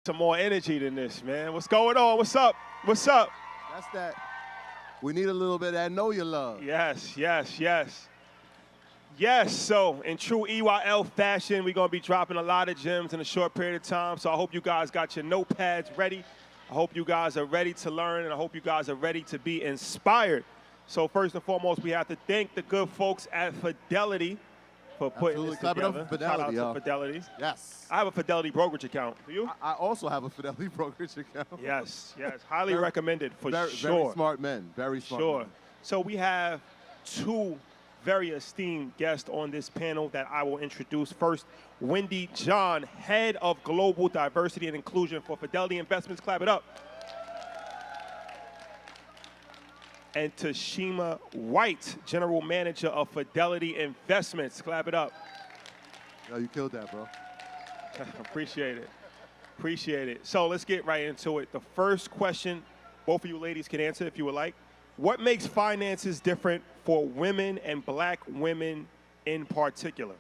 Some more energy than this, man. What's going on? What's up? What's up? That's that. We need a little bit of that know your love. Yes, yes, yes. Yes, so in true EYL fashion, we're going to be dropping a lot of gems in a short period of time. So I hope you guys got your notepads ready. I hope you guys are ready to learn, and I hope you guys are ready to be inspired. So first and foremost, we have to thank the good folks at Fidelity for putting this together. Clap it up for Fidelity, Shout out to Fidelity. Yes. I have a Fidelity brokerage account. Do you? I also have a Fidelity brokerage account. Yes, yes. Highly recommended for sure. Very smart men. Very smart men. So we have two very esteemed guests on this panel that I will introduce. First, Wendy John, Head of Global Diversity and Inclusion for Fidelity Investments. Clap it up. And Taeshima White, General Manager of Fidelity Investments. Clap it up. Yo, you killed that, bro. Appreciate it. Appreciate it. So let's get right into it. The first question, both of you ladies can answer if you would like. What makes finances different for women and black women in particular?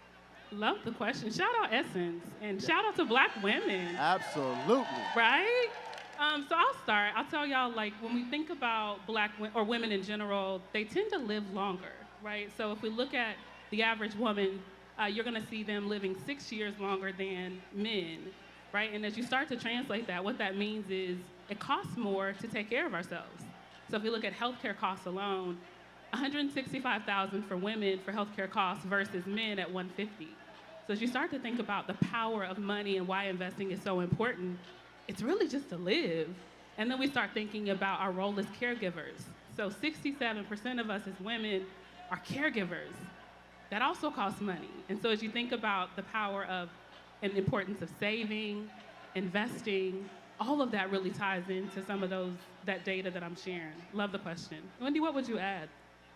Love the question. Shout out Essence and shout out to black women. Absolutely. Right? So I'll start. I'll tell y'all, like, when we think about black or women in general, they tend to live longer, right? So if we look at the average woman, you're going to see them living 6 years longer than men, right? And as you start to translate that, what that means is it costs more to take care of ourselves. So if we look at healthcare costs alone, $165,000 for women for healthcare costs versus men at $150,000. So as you start to think about the power of money and why investing is so important, it's really just to live. And then we start thinking about our role as caregivers. So 67% of us as women are caregivers. That also costs money. And so as you think about the power of and importance of saving, investing, all of that really ties into some of that data that I'm sharing. Love the question. Wendy, what would you add?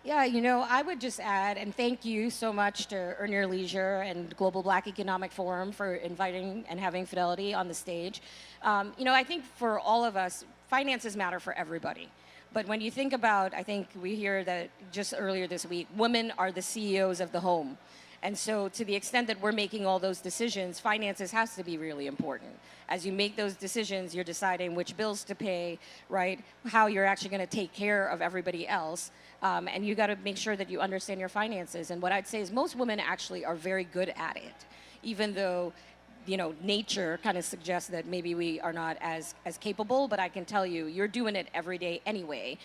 Yeah, I would just add, and thank you so much to Earn Your Leisure and Global Black Economic Forum for inviting and having Fidelity on the stage. I think for all of us, finances matter for everybody. But when you think about, I think we hear that just earlier this week, women are the CEOs of the home. And so to the extent that we're making all those decisions, finances has to be really important. As you make those decisions, you're deciding which bills to pay, right? How you're actually going to take care of everybody else. And you got to make sure that you understand your finances. And what I'd say is most women actually are very good at it, even though nature kind of suggests that maybe we are not as capable, but I can tell you, you're doing it every day anyway.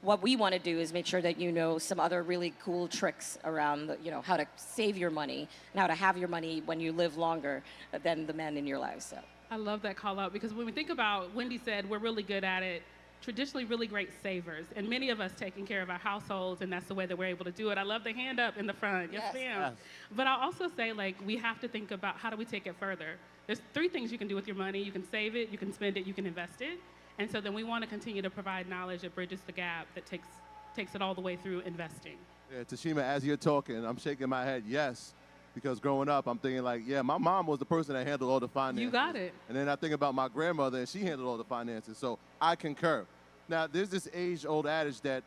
What we want to do is make sure that you know some other really cool tricks around, how to save your money and how to have your money when you live longer than the men in your lives. So. I love that call out because when we think about, Wendy said, we're really good at it, traditionally really great savers, and many of us taking care of our households, and that's the way that we're able to do it. I love the hand up in the front. Yes, ma'am. Yes. But I'll also say, we have to think about how do we take it further. There's 3 things you can do with your money. You can save it, you can spend it, you can invest it. And so then we want to continue to provide knowledge that bridges the gap, that takes it all the way through investing. Yeah, Taeshima, as you're talking, I'm shaking my head, yes. Because growing up, I'm thinking my mom was the person that handled all the finances. You got it. And then I think about my grandmother, and she handled all the finances. So I concur. Now, there's this age-old adage that,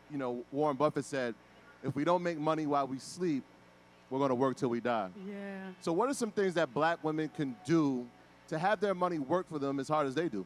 Warren Buffett said, if we don't make money while we sleep, we're going to work till we die. Yeah. So what are some things that black women can do to have their money work for them as hard as they do?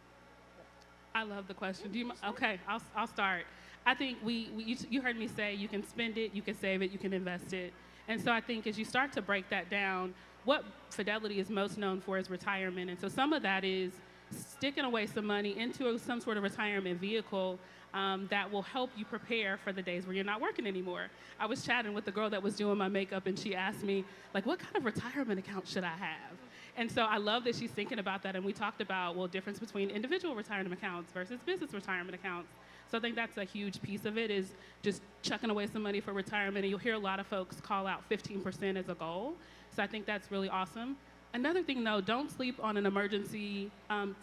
I love the question. Okay, I'll start. I think you heard me say you can spend it, you can save it, you can invest it. And so I think as you start to break that down, what Fidelity is most known for is retirement. And so some of that is sticking away some money into some sort of retirement vehicle that will help you prepare for the days where you're not working anymore. I was chatting with the girl that was doing my makeup, and she asked me, what kind of retirement account should I have? And so I love that she's thinking about that, and we talked about, difference between individual retirement accounts versus business retirement accounts. So I think that's a huge piece of it, is just chucking away some money for retirement, and you'll hear a lot of folks call out 15% as a goal. So I think that's really awesome. Another thing, though, don't sleep on an emergency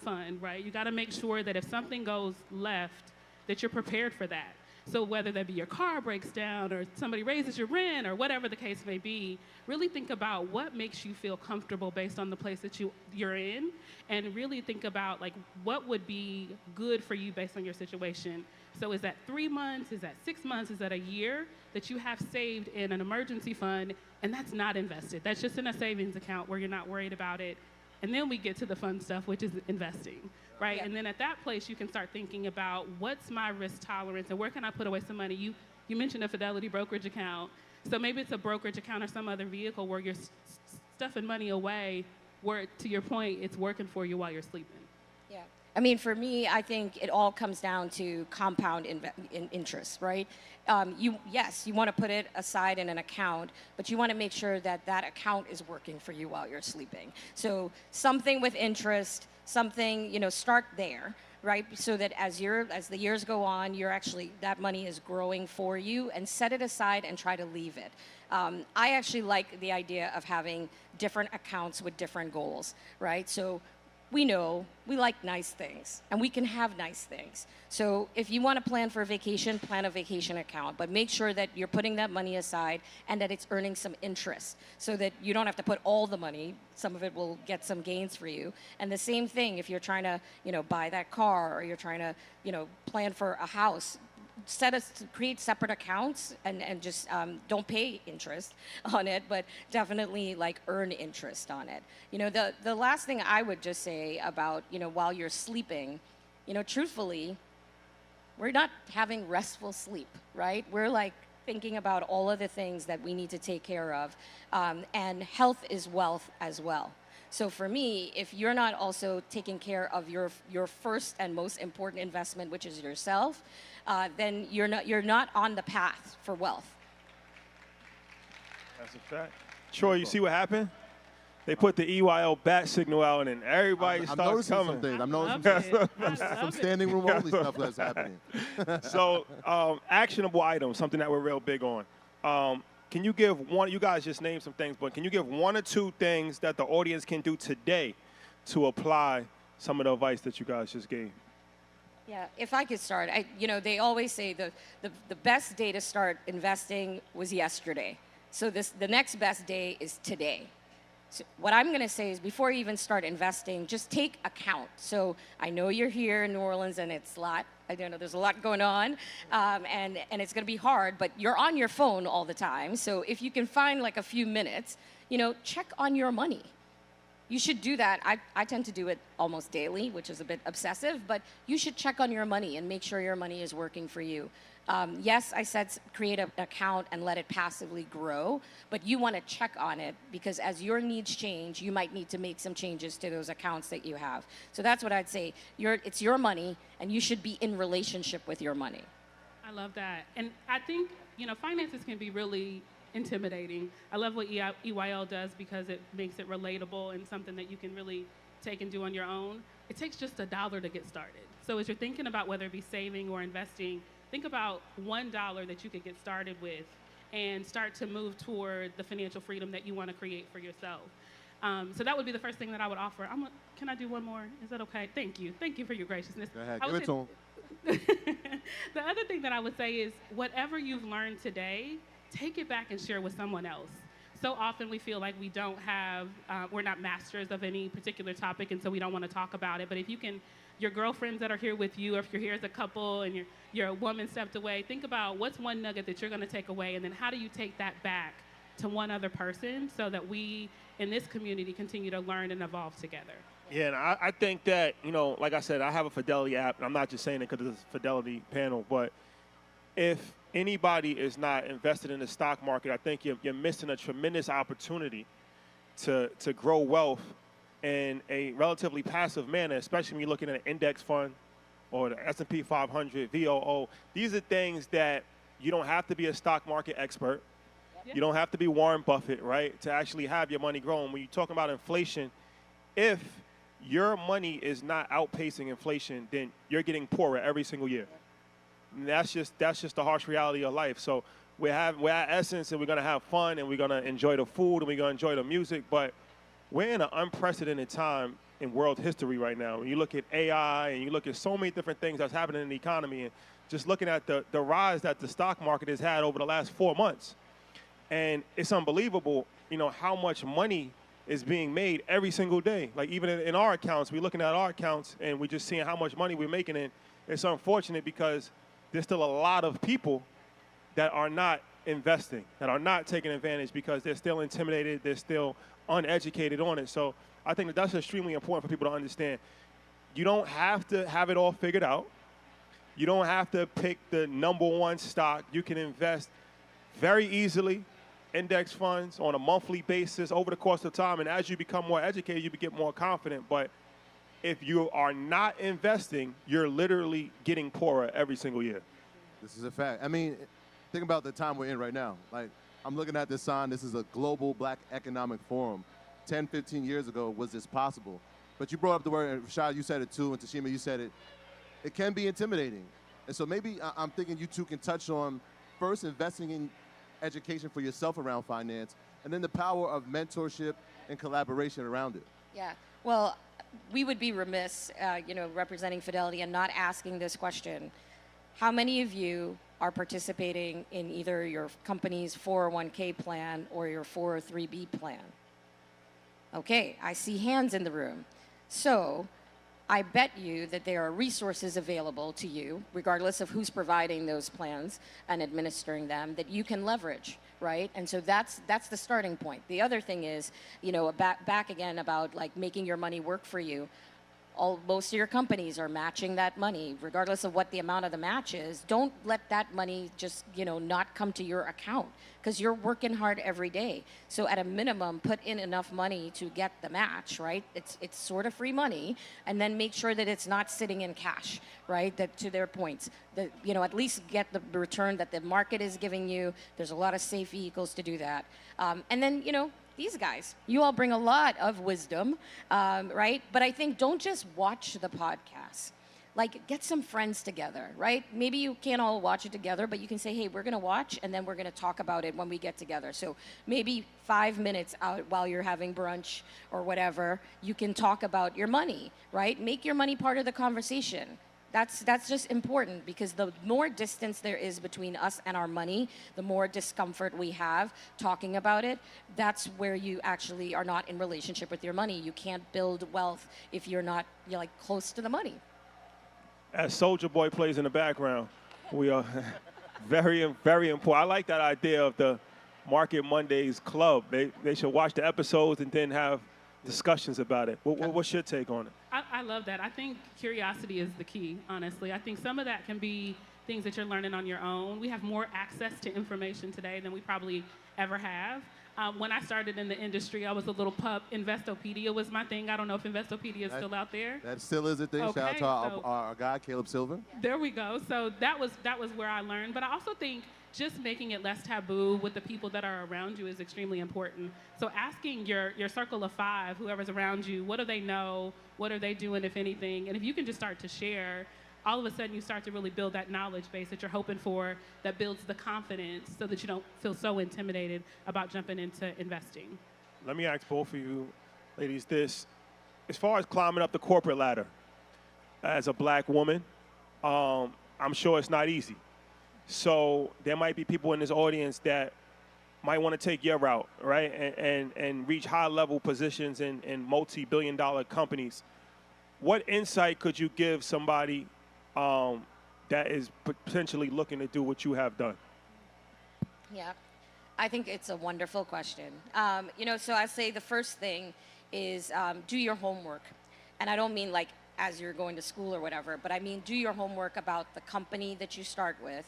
fund, right? You got to make sure that if something goes left, that you're prepared for that. So whether that be your car breaks down or somebody raises your rent or whatever the case may be, really think about what makes you feel comfortable based on the place that you're in, and really think about what would be good for you based on your situation. So is that 3 months? Is that 6 months? Is that a year that you have saved in an emergency fund, and that's not invested? That's just in a savings account where you're not worried about it And then we get to the fun stuff, which is investing, right? Yeah. And then at that place, you can start thinking about what's my risk tolerance and where can I put away some money? You mentioned a Fidelity brokerage account. So maybe it's a brokerage account or some other vehicle where you're stuffing money away where, to your point, it's working for you while you're sleeping. Yeah. I mean, for me, I think it all comes down to compound interest, right? Yes, you want to put it aside in an account, but you want to make sure that that account is working for you while you're sleeping. So something with interest, something, start there, right? So that as the years go on, that money is growing for you, and set it aside and try to leave it. I actually like the idea of having different accounts with different goals, right? So we know we like nice things, and we can have nice things. So if you want to plan for a vacation, plan a vacation account, but make sure that you're putting that money aside and that it's earning some interest so that you don't have to put all the money. Some of it will get some gains for you. And the same thing if you're trying to, buy that car, or you're trying to, plan for a house. Create separate accounts and just don't pay interest on it, but definitely earn interest on it. The last thing I would just say about, while you're sleeping, truthfully, we're not having restful sleep, right? We're thinking about all of the things that we need to take care of, and health is wealth as well. So for me, if you're not also taking care of your first and most important investment, which is yourself, then you're not on the path for wealth. That's a fact. Troy, you see what happened? They put the EYL bat signal out, and everybody starts coming. Some things. I'm noticing some standing room only stuff that's happening. So, actionable items, something that we're real big on. Can you give one? You guys just named some things, but can you give one or two things that the audience can do today to apply some of the advice that you guys just gave? Yeah, if I could start, they always say the best day to start investing was yesterday. So the next best day is today. So what I'm going to say is, before you even start investing, just take account. So I know you're here in New Orleans, and it's a lot. I don't know, there's a lot going on, and it's going to be hard, but you're on your phone all the time. So if you can find a few minutes, check on your money. You should do that. I tend to do it almost daily, which is a bit obsessive, but you should check on your money and make sure your money is working for you. Yes, I said create an account and let it passively grow, but you want to check on it, because as your needs change, you might need to make some changes to those accounts that you have. So that's what I'd say. It's your money, and you should be in relationship with your money. I love that. And I think, finances can be really intimidating. I love what EYL does, because it makes it relatable and something that you can really take and do on your own. It takes just $1 to get started. So as you're thinking about whether it be saving or investing, think about $1 that you could get started with and start to move toward the financial freedom that you want to create for yourself. So that would be the first thing that I would offer. Can I do one more? Is that okay? Thank you. Thank you for your graciousness. Go ahead, give it to him. The other thing that I would say is, whatever you've learned today, take it back and share with someone else. So often we feel like we're not masters of any particular topic, and so we don't want to talk about it. But if you can, your girlfriends that are here with you, or if you're here as a couple and you're a woman stepped away, think about what's one nugget that you're going to take away, and then how do you take that back to one other person so that we in this community continue to learn and evolve together. Yeah, and I think that, like I said, I have a Fidelity app, and I'm not just saying it because it's a Fidelity panel, but if anybody is not invested in the stock market, I think you're missing a tremendous opportunity to grow wealth in a relatively passive manner, especially when you're looking at an index fund or the S&P 500, VOO. These are things that you don't have to be a stock market expert. Yep. You don't have to be Warren Buffett, right, to actually have your money growing. When you're talking about inflation, if your money is not outpacing inflation, then you're getting poorer every single year. And that's just the harsh reality of life. So we're at Essence, and we're going to have fun, and we're going to enjoy the food, and we're going to enjoy the music, but we're in an unprecedented time in world history right now. When you look at AI, and you look at so many different things that's happening in the economy, and just looking at the rise that the stock market has had over the last 4 months. And it's unbelievable, how much money is being made every single day. Like, even in our accounts, we're looking at our accounts, and we're just seeing how much money we're making. And it's unfortunate because there's still a lot of people that are not investing, that are not taking advantage, because they're still intimidated, they're still uneducated on it. So I think that's extremely important for people to understand. You don't have to have it all figured out. You don't have to pick the #1 stock. You can invest very easily, index funds on a monthly basis over the course of time. And as you become more educated, you get more confident. But if you are not investing, you're literally getting poorer every single year. This is a fact. I mean, think about the time we're in right now. Like, I'm looking at this sign. This is a global black economic forum. 10, 15 years ago, was this possible? But you brought up the word, and Rashad, you said it too, and Taeshima, you said it. It can be intimidating. And so maybe I'm thinking you two can touch on first investing in education for yourself around finance, and then the power of mentorship and collaboration around it. Yeah, well, we would be remiss, representing Fidelity and not asking this question. How many of you are participating in either your company's 401k plan or your 403b plan? Okay, I see hands in the room. So I bet you that there are resources available to you, regardless of who's providing those plans and administering them, that you can leverage, right? And so that's the starting point. The other thing is, back again about like making your money work for you. Most of your companies are matching that money, regardless of what the amount of the match is. Don't let that money just, not come to your account, because you're working hard every day. So at a minimum, put in enough money to get the match, right? It's sort of free money, and then make sure that it's not sitting in cash, right? That, to their points, that at least get the return that the market is giving you. There's a lot of safe vehicles to do that, and then these guys, you all bring a lot of wisdom, right? But I think don't just watch the podcast. Like, get some friends together, right? Maybe you can't all watch it together, but you can say, hey, we're gonna watch, and then we're gonna talk about it when we get together. So maybe 5 minutes out while you're having brunch or whatever, you can talk about your money, right? Make your money part of the conversation. That's just important, because the more distance there is between us and our money, the more discomfort we have talking about it. That's where you actually are not in relationship with your money. You can't build wealth if you're not close to the money. As Soldier Boy plays in the background, we are very, very important. I like that idea of the Market Mondays Club. They should watch the episodes and then have discussions about it. What's your take on it? I love that. I think curiosity is the key, honestly. I think some of that can be things that you're learning on your own. We have more access to information today than we probably ever have. When I started in the industry, I was a little pup. Investopedia was my thing. I don't know if Investopedia is still out there. That still is a thing. Okay, Shout out to our guy, Caleb Silver. There we go. So that was where I learned. But I also think just making it less taboo with the people that are around you is extremely important. So asking your circle of 5, whoever's around you, what do they know? What are they doing, if anything? And if you can just start to share, all of a sudden you start to really build that knowledge base that you're hoping for, that builds the confidence so that you don't feel so intimidated about jumping into investing. Let me ask both of you ladies this. As far as climbing up the corporate ladder as a black woman, I'm sure it's not easy. So there might be people in this audience that might want to take your route, right, and reach high-level positions in multi-billion-dollar companies. What insight could you give somebody that is potentially looking to do what you have done? Yeah, I think it's a wonderful question. So I say the first thing is do your homework. And I don't mean like as you're going to school or whatever, but I mean do your homework about the company that you start with,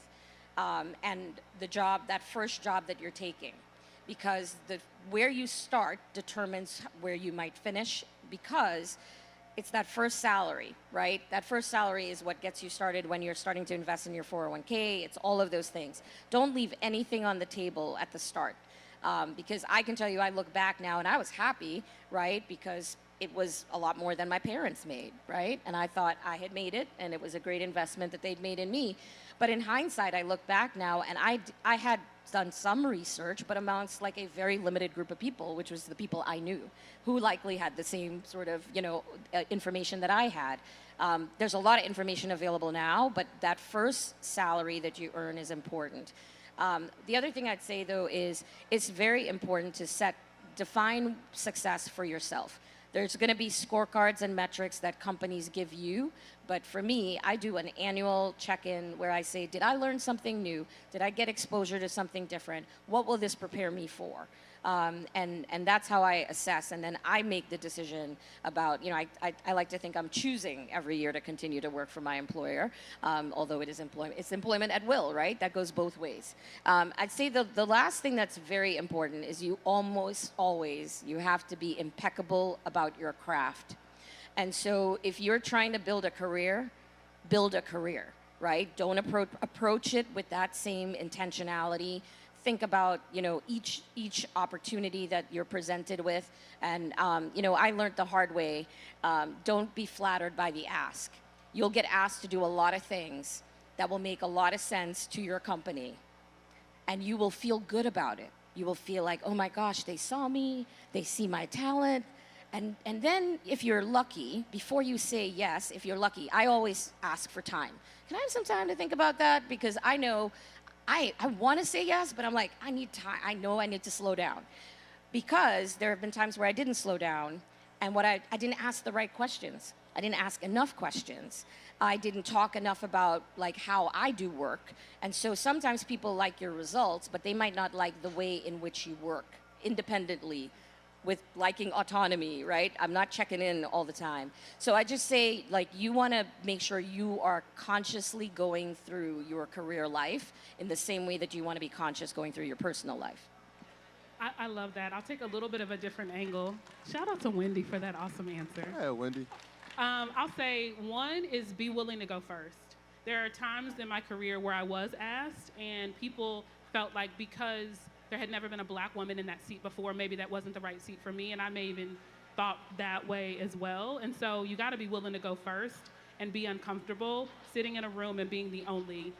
and that first job that you're taking, because where you start determines where you might finish, because it's that first salary, right? That first salary is what gets you started when you're starting to invest in your 401k. It's all of those things. Don't leave anything on the table at the start, because I can tell you, I look back now and I was happy, right? Because it was a lot more than my parents made, right? And I thought I had made it, and it was a great investment that they'd made in me. But in hindsight, I look back now, and I had done some research, but amongst like a very limited group of people, which was the people I knew, who likely had the same sort of, information that I had. There's a lot of information available now, but that first salary that you earn is important. The other thing I'd say, though, is it's very important to define success for yourself. There's going to be scorecards and metrics that companies give you, but for me, I do an annual check-in where I say, did I learn something new? Did I get exposure to something different? What will this prepare me for? And that's how I assess, and then I make the decision about, I like to think I'm choosing every year to continue to work for my employer, although it is employment, it's employment at will, right? That goes both ways. I'd say the last thing that's very important is you almost always, you have to be impeccable about your craft. And so if you're trying to build a career, right? Don't approach it with that same intentionality. Think about, each opportunity that you're presented with. And, I learned the hard way, don't be flattered by the ask. You'll get asked to do a lot of things that will make a lot of sense to your company. And you will feel good about it. You will feel like, oh my gosh, they saw me, they see my talent. And then if you're lucky, before you say yes, if you're lucky, I always ask for time. Can I have some time to think about that? Because I know I want to say yes, but I'm like, I need time. I know I need to slow down. Because there have been times where I didn't slow down, and I didn't ask the right questions. I didn't ask enough questions. I didn't talk enough about like how I do work. And so sometimes people like your results, but they might not like the way in which you work independently, with liking autonomy, right? I'm not checking in all the time. So I just say, like, you want to make sure you are consciously going through your career life in the same way that you want to be conscious going through your personal life. I love that. I'll take a little bit of a different angle. Shout out to Wendy for that awesome answer. Yeah, Wendy. I'll say one is be willing to go first. There are times in my career where I was asked, and people felt like because there had never been a black woman in that seat before, maybe that wasn't the right seat for me, and I may even thought that way as well. And so you got to be willing to go first and be uncomfortable sitting in a room and being the only.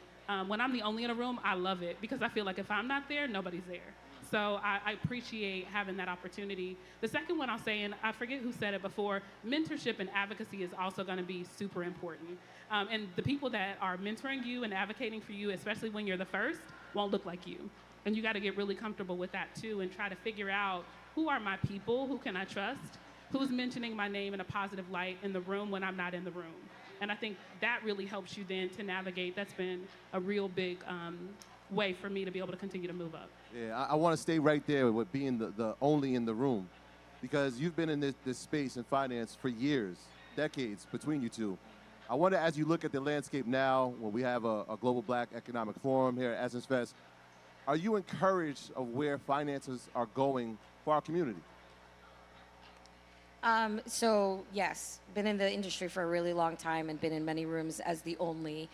When I'm the only in a room, I love it because I feel like if I'm not there, nobody's there. So I appreciate having that opportunity. The second one I'll say, and I forget who said it before, mentorship and advocacy is also going to be super important. And the people that are mentoring you and advocating for you, especially when you're the first, won't look like you. And you got to get really comfortable with that too and try to figure out who are my people, who can I trust, who's mentioning my name in a positive light in the room when I'm not in the room. And I think that really helps you then to navigate. That's been a real big way for me to be able to continue to move up. Yeah, I want to stay right there with being the only in the room, because you've been in this space in finance for years, decades between you two. I wonder, as you look at the landscape now, when we have a Global Black Economic Forum here at Essence Fest, are you encouraged of where finances are going for our community? So yes, been in the industry for a really long time and been in many rooms as the only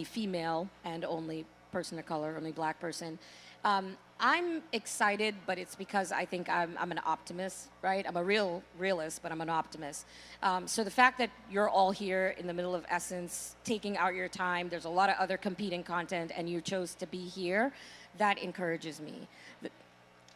female and only person of color, only black person. I'm excited, but it's because I think I'm an optimist, right? I'm a realist, but I'm an optimist. So the fact that you're all here in the middle of Essence, taking out your time, there's a lot of other competing content, and you chose to be here, that encourages me.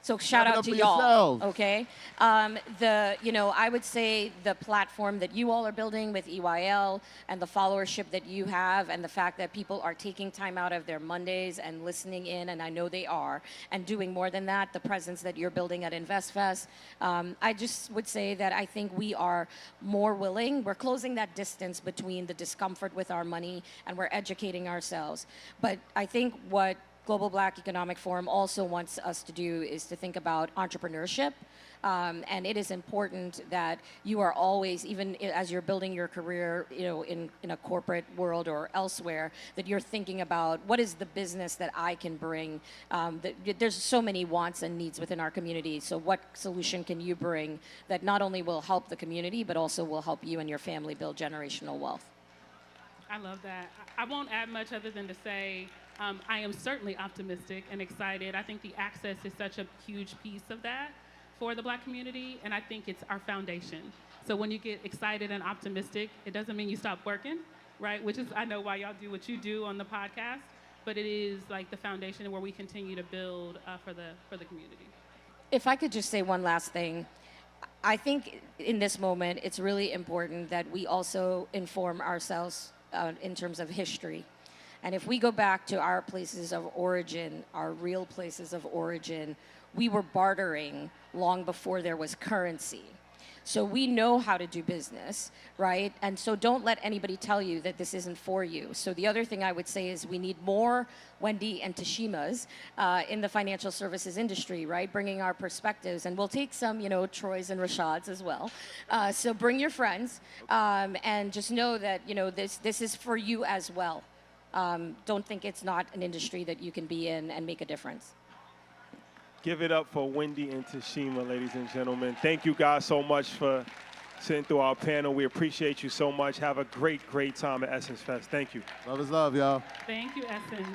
So shout out to y'all, okay? I would say the platform that you all are building with EYL and the followership that you have and the fact that people are taking time out of their Mondays and listening in, and I know they are, and doing more than that, the presence that you're building at InvestFest, I just would say that I think we are more willing. We're closing that distance between the discomfort with our money and we're educating ourselves. But I think what Global Black Economic Forum also wants us to do is to think about entrepreneurship. And it is important that you are always, even as you're building your career, in a corporate world or elsewhere, that you're thinking about what is the business that I can bring. There's so many wants and needs within our community. So what solution can you bring that not only will help the community, but also will help you and your family build generational wealth? I love that. I won't add much other than to say, I am certainly optimistic and excited. I think the access is such a huge piece of that for the Black community, and I think it's our foundation. So when you get excited and optimistic, it doesn't mean you stop working, right? Which is, I know why y'all do what you do on the podcast, but it is like the foundation where we continue to build for the community. If I could just say one last thing. I think in this moment, it's really important that we also inform ourselves in terms of history. And if we go back to our places of origin, our real places of origin, we were bartering long before there was currency. So we know how to do business, right? And so don't let anybody tell you that this isn't for you. So the other thing I would say is we need more Wendy and Taeshimas in the financial services industry, right? Bringing our perspectives, and we'll take some, Troys and Rashads as well. So bring your friends, and just know that, this is for you as well. Don't think it's not an industry that you can be in and make a difference. Give it up for Wendy and Taeshima, ladies and gentlemen. Thank you guys so much for sitting through our panel. We appreciate you so much. Have a great, great time at Essence Fest. Thank you. Love is love, y'all. Thank you, Essence.